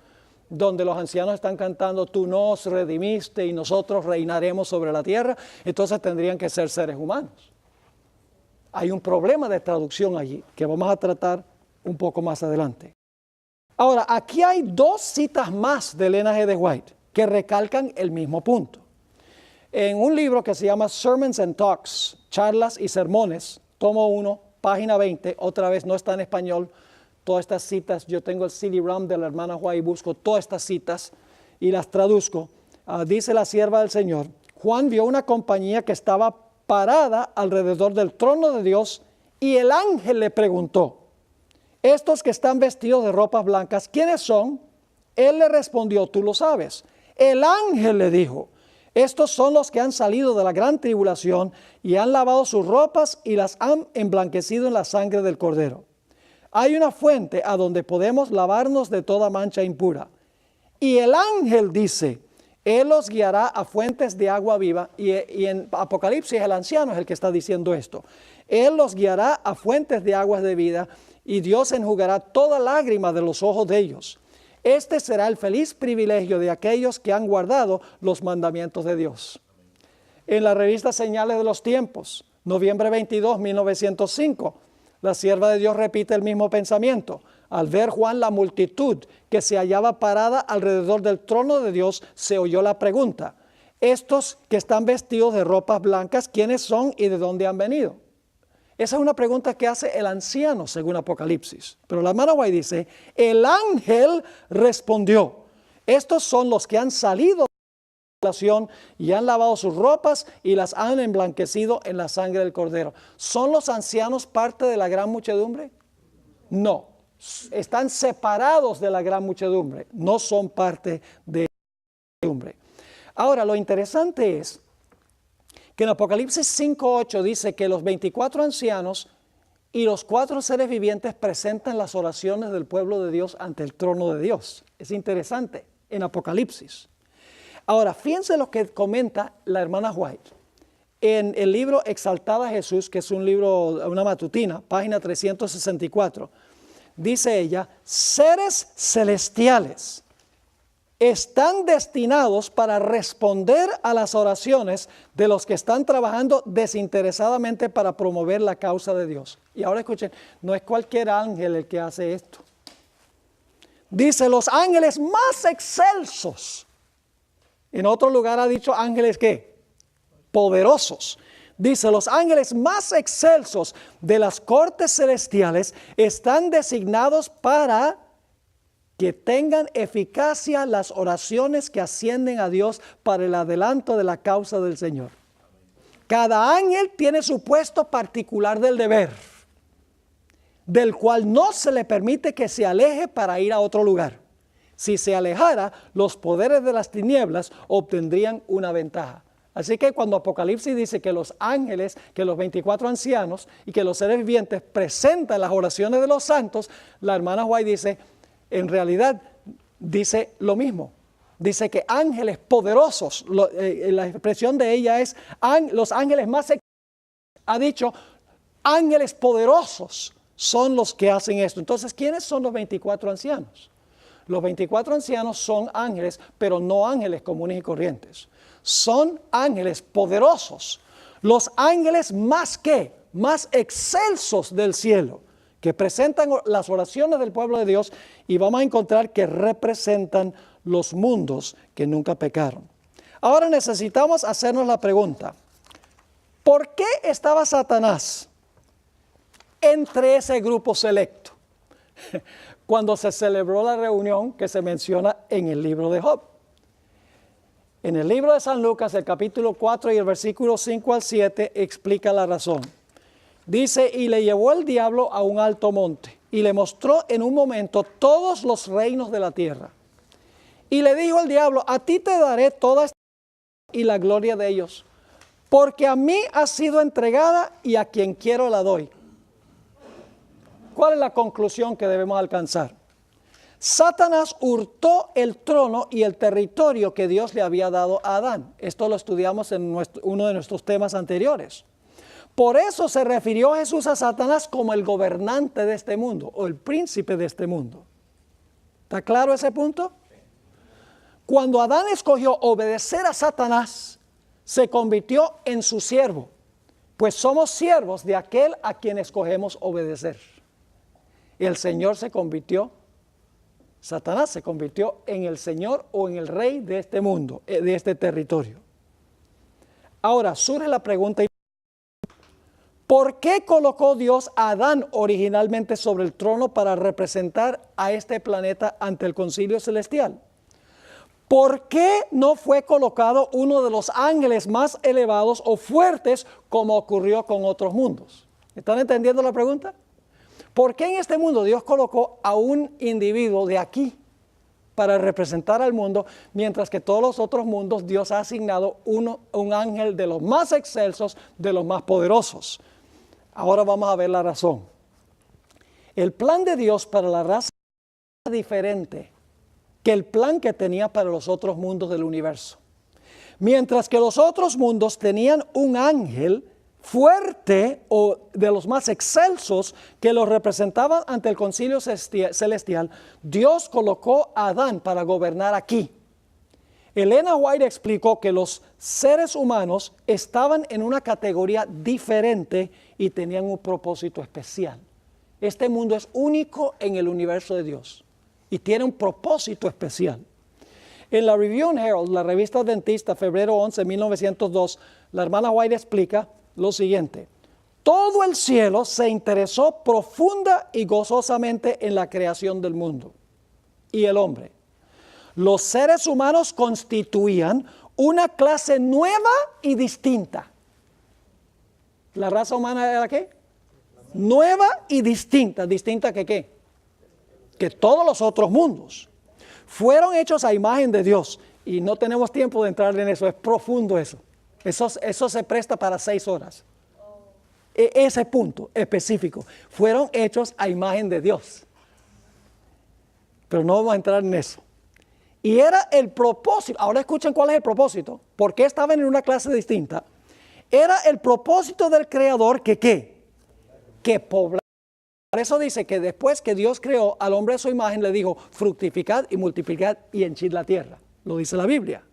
Donde los ancianos están cantando, tú nos redimiste y nosotros reinaremos sobre la tierra, entonces tendrían que ser seres humanos. Hay un problema de traducción allí, que vamos a tratar un poco más adelante. Ahora, aquí hay dos citas más de Elena G. de White, que recalcan el mismo punto. En un libro que se llama Sermons and Talks, Charlas y Sermones, tomo 1, página 20, otra vez no está en español. Todas estas citas, yo tengo el CD-ROM de la hermana Juan y busco todas estas citas y las traduzco. Dice la sierva del Señor, Juan vio una compañía que estaba parada alrededor del trono de Dios y el ángel le preguntó, estos que están vestidos de ropas blancas, ¿quiénes son? Él le respondió, tú lo sabes. El ángel le dijo, estos son los que han salido de la gran tribulación y han lavado sus ropas y las han emblanquecido en la sangre del Cordero. Hay una fuente a donde podemos lavarnos de toda mancha impura. Y el ángel dice, Él los guiará a fuentes de agua viva. Y en Apocalipsis el anciano es el que está diciendo esto. Él los guiará a fuentes de aguas de vida y Dios enjugará toda lágrima de los ojos de ellos. Este será el feliz privilegio de aquellos que han guardado los mandamientos de Dios. En la revista Señales de los Tiempos, noviembre 22, 1905, la sierva de Dios repite el mismo pensamiento. Al ver Juan la multitud que se hallaba parada alrededor del trono de Dios, se oyó la pregunta, estos que están vestidos de ropas blancas, ¿quiénes son y de dónde han venido? Esa es una pregunta que hace el anciano según Apocalipsis. Pero la hermana White dice, el ángel respondió, estos son los que han salido y han lavado sus ropas y las han emblanquecido en la sangre del Cordero. ¿Son los ancianos parte de la gran muchedumbre? No, están separados de la gran muchedumbre, no son parte de la muchedumbre. Ahora, lo interesante es que en Apocalipsis 5:8 dice que los 24 ancianos y los 4 seres vivientes presentan las oraciones del pueblo de Dios ante el trono de Dios. Es interesante en Apocalipsis. Ahora, fíjense lo que comenta la hermana White. En el libro Exaltada Jesús, que es un libro, una matutina, página 364, dice ella, seres celestiales están destinados para responder a las oraciones de los que están trabajando desinteresadamente para promover la causa de Dios. Y ahora escuchen, no es cualquier ángel el que hace esto. Dice, los ángeles más excelsos. En otro lugar ha dicho ángeles ¿qué? Poderosos. Dice, los ángeles más excelsos de las cortes celestiales están designados para que tengan eficacia las oraciones que ascienden a Dios para el adelanto de la causa del Señor. Cada ángel tiene su puesto particular del deber, del cual no se le permite que se aleje para ir a otro lugar. Si se alejara, los poderes de las tinieblas obtendrían una ventaja. Así que cuando Apocalipsis dice que los ángeles, que los 24 ancianos y que los seres vivientes presentan las oraciones de los santos, la hermana White dice, en realidad dice lo mismo. Dice que ángeles poderosos, la expresión de ella es los ángeles más, ha dicho, ángeles poderosos son los que hacen esto. Entonces, ¿quiénes son los 24 ancianos? Los 24 ancianos son ángeles, pero no ángeles comunes y corrientes. Son ángeles poderosos. Los ángeles más excelsos del cielo, que presentan las oraciones del pueblo de Dios y vamos a encontrar que representan los mundos que nunca pecaron. Ahora necesitamos hacernos la pregunta, ¿por qué estaba Satanás entre ese grupo selecto cuando se celebró la reunión que se menciona en el libro de Job? En el libro de San Lucas, el capítulo 4 y el versículo 5 al 7, explica la razón. Dice, y le llevó el diablo a un alto monte, y le mostró en un momento todos los reinos de la tierra. Y le dijo al diablo, a ti te daré toda esta y la gloria de ellos, porque a mí ha sido entregada y a quien quiero la doy. ¿Cuál es la conclusión que debemos alcanzar? Satanás hurtó el trono y el territorio que Dios le había dado a Adán. Esto lo estudiamos en uno de nuestros temas anteriores. Por eso se refirió Jesús a Satanás como el gobernante de este mundo o el príncipe de este mundo. ¿Está claro ese punto? Cuando Adán escogió obedecer a Satanás, se convirtió en su siervo, pues somos siervos de aquel a quien escogemos obedecer. El Señor se convirtió, Satanás se convirtió en el Señor o en el rey de este mundo, de este territorio. Ahora surge la pregunta, ¿por qué colocó Dios a Adán originalmente sobre el trono para representar a este planeta ante el concilio celestial? ¿Por qué no fue colocado uno de los ángeles más elevados o fuertes como ocurrió con otros mundos? ¿Están entendiendo la pregunta? ¿Por qué en este mundo Dios colocó a un individuo de aquí para representar al mundo, mientras que todos los otros mundos Dios ha asignado un ángel de los más excelsos, de los más poderosos? Ahora vamos a ver la razón. El plan de Dios para la raza es diferente que el plan que tenía para los otros mundos del universo. Mientras que los otros mundos tenían un ángel fuerte o de los más excelsos que los representaban ante el concilio celestial, Dios colocó a Adán para gobernar aquí. Elena White explicó que los seres humanos estaban en una categoría diferente y tenían un propósito especial. Este mundo es único en el universo de Dios y tiene un propósito especial. En la Review and Herald, la revista adventista, febrero 11, 1902, la hermana White explica lo siguiente: todo el cielo se interesó profunda y gozosamente en la creación del mundo y el hombre. Los seres humanos constituían una clase nueva y distinta. ¿La raza humana era qué? Nueva y distinta. ¿Distinta que qué? Que todos los otros mundos. Fueron hechos a imagen de Dios. Y no tenemos tiempo de entrar en eso, es profundo eso. Eso se presta para 6 horas. Ese punto específico. Fueron hechos a imagen de Dios. Pero no vamos a entrar en eso. Y era el propósito. Ahora escuchen cuál es el propósito. ¿Por qué estaban en una clase distinta? Era el propósito del Creador que ¿qué? Que poblara. Por eso dice que después que Dios creó al hombre a su imagen, le dijo, fructificad y multiplicad y henchid la tierra. Lo dice la Biblia.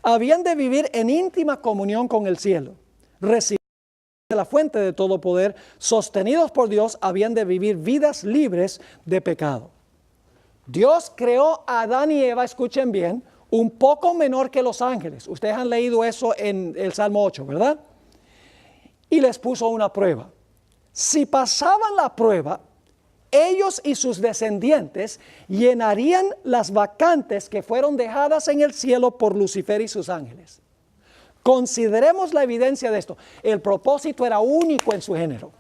Habían de vivir en íntima comunión con el cielo. Recibiendo de la fuente de todo poder, sostenidos por Dios, habían de vivir vidas libres de pecado. Dios creó a Adán y Eva, escuchen bien, un poco menor que los ángeles. Ustedes han leído eso en el Salmo 8, ¿verdad? Y les puso una prueba. Si pasaban la prueba, ellos y sus descendientes llenarían las vacantes que fueron dejadas en el cielo por Lucifer y sus ángeles. Consideremos la evidencia de esto. El propósito era único en su género.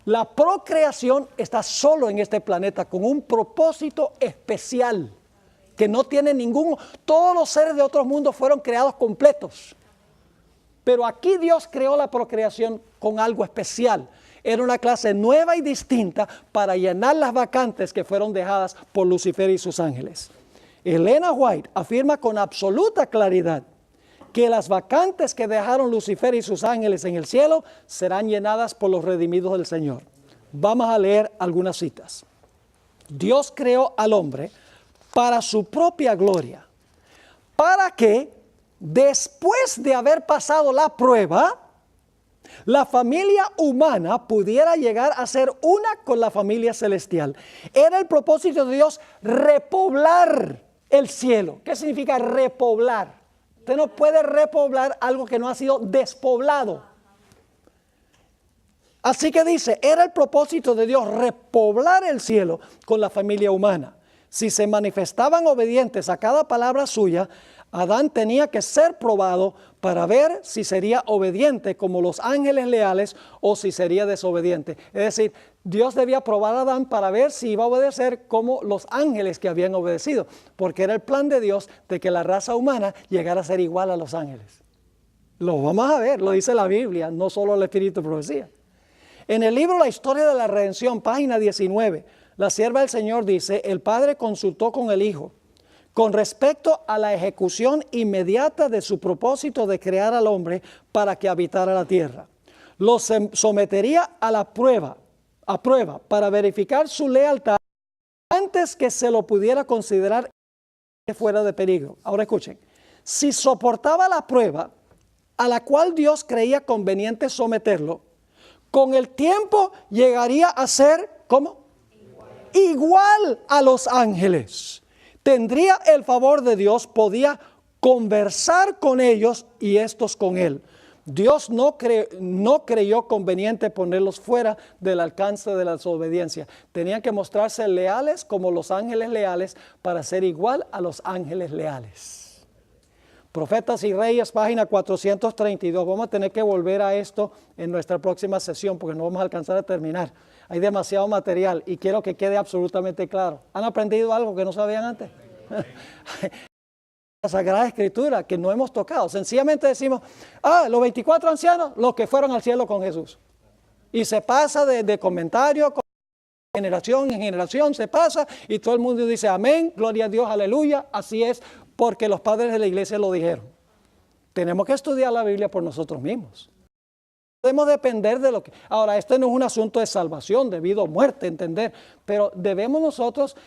La procreación está solo en este planeta con un propósito especial que no tiene ningún. Todos los seres de otros mundos fueron creados completos. Pero aquí Dios creó la procreación con algo especial. Era una clase nueva y distinta para llenar las vacantes que fueron dejadas por Lucifer y sus ángeles. Elena White afirma con absoluta claridad que las vacantes que dejaron Lucifer y sus ángeles en el cielo serán llenadas por los redimidos del Señor. Vamos a leer algunas citas. Dios creó al hombre para su propia gloria, para que después de haber pasado la prueba, la familia humana pudiera llegar a ser una con la familia celestial. Era el propósito de Dios repoblar el cielo. ¿Qué significa repoblar? Usted no puede repoblar algo que no ha sido despoblado. Así que dice, era el propósito de Dios repoblar el cielo con la familia humana. Si se manifestaban obedientes a cada palabra suya, Adán tenía que ser probado para ver si sería obediente como los ángeles leales o si sería desobediente. Es decir, Dios debía probar a Adán para ver si iba a obedecer como los ángeles que habían obedecido, porque era el plan de Dios de que la raza humana llegara a ser igual a los ángeles. Lo vamos a ver, lo dice la Biblia, no solo el Espíritu de Profecía. En el libro La Historia de la Redención, página 19, la sierva del Señor dice, el Padre consultó con el Hijo con respecto a la ejecución inmediata de su propósito de crear al hombre para que habitara la tierra. Lo sometería a prueba para verificar su lealtad antes que se lo pudiera considerar fuera de peligro. Ahora escuchen, si soportaba la prueba a la cual Dios creía conveniente someterlo, con el tiempo llegaría a ser, ¿cómo? Igual a los ángeles. Tendría el favor de Dios, podía conversar con ellos y estos con él. Dios no creyó conveniente ponerlos fuera del alcance de la desobediencia. Tenían que mostrarse leales como los ángeles leales para ser igual a los ángeles leales. Profetas y Reyes, página 432. Vamos a tener que volver a esto en nuestra próxima sesión porque no vamos a alcanzar a terminar. Hay demasiado material y quiero que quede absolutamente claro. ¿Han aprendido algo que no sabían antes? La Sagrada Escritura que no hemos tocado. Sencillamente decimos, los 24 ancianos, los que fueron al cielo con Jesús. Y se pasa de comentario, generación en generación se pasa y todo el mundo dice amén, gloria a Dios, aleluya. Así es porque los padres de la iglesia lo dijeron. Tenemos que estudiar la Biblia por nosotros mismos. Podemos depender de lo que... Ahora, este no es un asunto de salvación, de vida o muerte, entender, pero debemos nosotros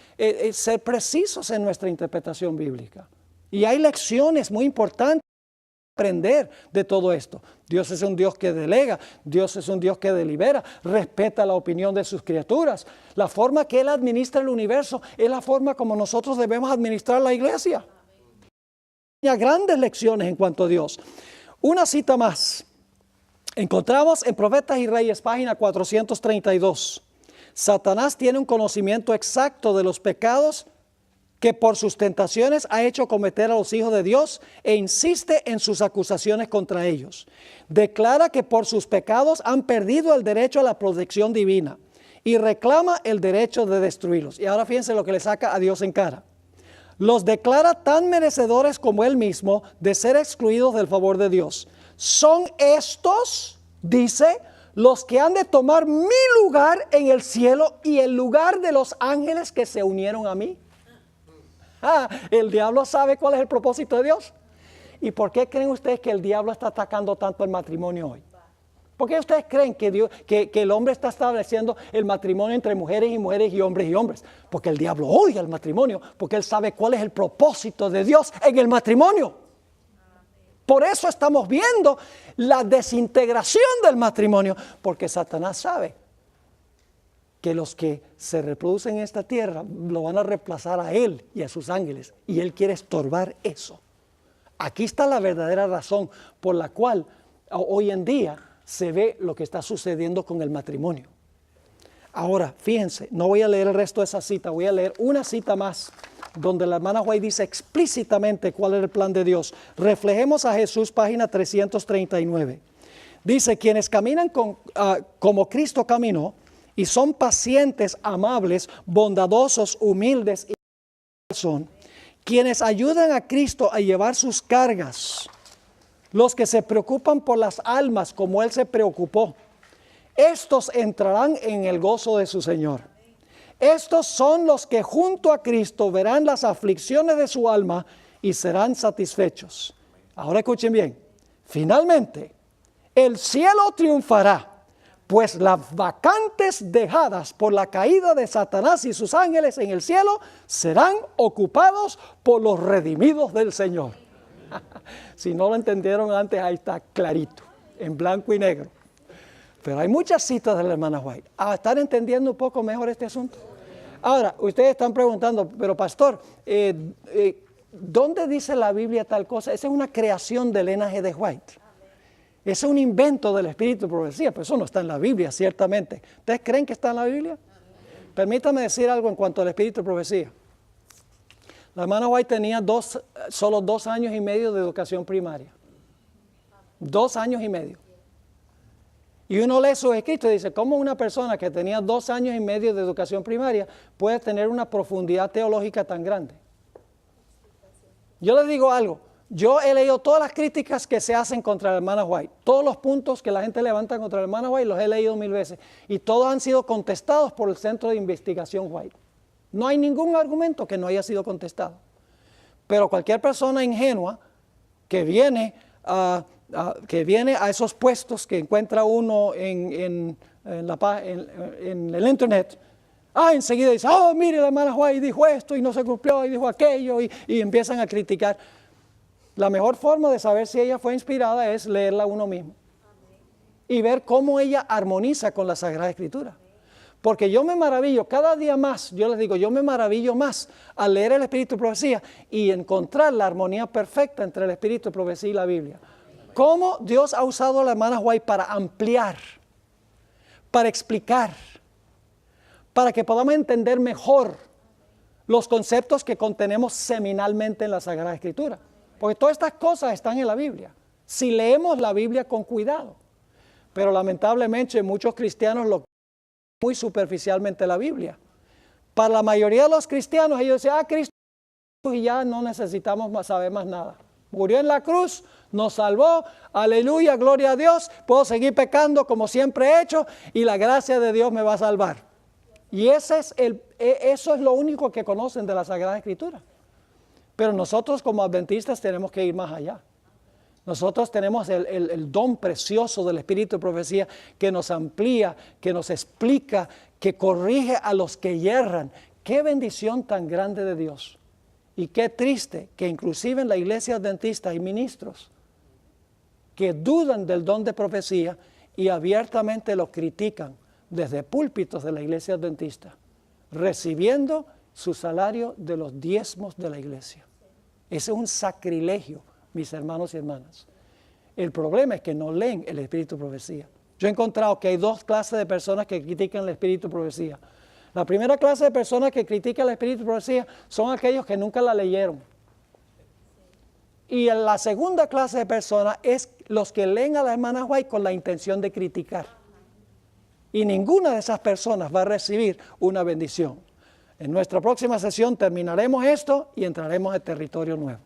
ser precisos en nuestra interpretación bíblica. Y hay lecciones muy importantes para aprender de todo esto. Dios es un Dios que delega, Dios es un Dios que delibera, respeta la opinión de sus criaturas. La forma que Él administra el universo es la forma como nosotros debemos administrar la iglesia. Hay grandes lecciones en cuanto a Dios. Una cita más. Encontramos en Profetas y Reyes, página 432. Satanás tiene un conocimiento exacto de los pecados que por sus tentaciones ha hecho cometer a los hijos de Dios e insiste en sus acusaciones contra ellos. Declara que por sus pecados han perdido el derecho a la protección divina y reclama el derecho de destruirlos. Y ahora fíjense lo que le saca a Dios en cara. Los declara tan merecedores como Él mismo de ser excluidos del favor de Dios. Son estos, dice, los que han de tomar mi lugar en el cielo y el lugar de los ángeles que se unieron a mí. El diablo sabe cuál es el propósito de Dios. ¿Y por qué creen ustedes que el diablo está atacando tanto el matrimonio hoy? ¿Por qué ustedes creen que el hombre está estableciendo el matrimonio entre mujeres y mujeres y hombres? Porque el diablo odia el matrimonio, porque él sabe cuál es el propósito de Dios en el matrimonio. Por eso estamos viendo la desintegración del matrimonio, porque Satanás sabe que los que se reproducen en esta tierra lo van a reemplazar a él y a sus ángeles, y él quiere estorbar eso. Aquí está la verdadera razón por la cual hoy en día se ve lo que está sucediendo con el matrimonio. Ahora, fíjense, no voy a leer el resto de esa cita, voy a leer una cita más, donde la hermana White dice explícitamente cuál es el plan de Dios. Reflejemos a Jesús, página 339. Dice, quienes caminan como Cristo caminó, y son pacientes, amables, bondadosos, humildes y son quienes ayudan a Cristo a llevar sus cargas, los que se preocupan por las almas como Él se preocupó, estos entrarán en el gozo de su Señor. Estos son los que junto a Cristo verán las aflicciones de su alma y serán satisfechos. Ahora escuchen bien, finalmente el cielo triunfará, pues las vacantes dejadas por la caída de Satanás y sus ángeles en el cielo serán ocupados por los redimidos del Señor. Si no lo entendieron antes, ahí está clarito, en blanco y negro. Pero hay muchas citas de la hermana White. ¿Están entendiendo un poco mejor este asunto? Ahora, ustedes están preguntando, pero pastor, ¿dónde dice la Biblia tal cosa? Esa es una creación de Elena G. de White. Ese es un invento del espíritu de profecía, pero eso no está en la Biblia, ciertamente. ¿Ustedes creen que está en la Biblia? Permítame decir algo en cuanto al espíritu de profecía. La hermana White tenía solo 2 años y medio de educación primaria. 2 años y medio. Y uno lee sus escritos y dice, ¿cómo una persona que tenía 2 años y medio de educación primaria puede tener una profundidad teológica tan grande? Yo les digo algo, yo he leído todas las críticas que se hacen contra la hermana White, todos los puntos que la gente levanta contra la hermana White los he leído 1000 veces y todos han sido contestados por el Centro de Investigación White. No hay ningún argumento que no haya sido contestado. Pero cualquier persona ingenua que viene a esos puestos que encuentra uno en el internet, enseguida dice, mire, la hermana White dijo esto y no se cumplió y dijo aquello y empiezan a criticar. La mejor forma de saber si ella fue inspirada es leerla uno mismo y ver cómo ella armoniza con la Sagrada Escritura. Porque yo me maravillo cada día más, yo les digo, yo me maravillo más al leer el Espíritu de Profecía y encontrar la armonía perfecta entre el Espíritu de Profecía y la Biblia. Cómo Dios ha usado a la hermana White para ampliar, para explicar, para que podamos entender mejor los conceptos que contenemos seminalmente en la Sagrada Escritura. Porque todas estas cosas están en la Biblia, si leemos la Biblia con cuidado. Pero lamentablemente muchos cristianos lo muy superficialmente la Biblia. Para la mayoría de los cristianos, ellos dicen, Cristo y ya no necesitamos saber más nada. Murió en la cruz, nos salvó, aleluya, gloria a Dios, puedo seguir pecando como siempre he hecho y la gracia de Dios me va a salvar. Y eso es lo único que conocen de la Sagrada Escritura. Pero nosotros como adventistas tenemos que ir más allá. Nosotros tenemos el don precioso del Espíritu de Profecía que nos amplía, que nos explica, que corrige a los que yerran. ¡Qué bendición tan grande de Dios! Y qué triste que inclusive en la iglesia adventista hay ministros que dudan del don de profecía y abiertamente lo critican desde púlpitos de la iglesia adventista, recibiendo su salario de los diezmos de la iglesia. Ese es un sacrilegio, mis hermanos y hermanas. El problema es que no leen el Espíritu de Profecía. Yo he encontrado que hay 2 clases de personas que critican el Espíritu de Profecía. La primera clase de personas que critican el Espíritu de Profecía son aquellos que nunca la leyeron. Y la segunda clase de personas es los que leen a la hermana White con la intención de criticar. Y ninguna de esas personas va a recibir una bendición. En nuestra próxima sesión terminaremos esto y entraremos en territorio nuevo.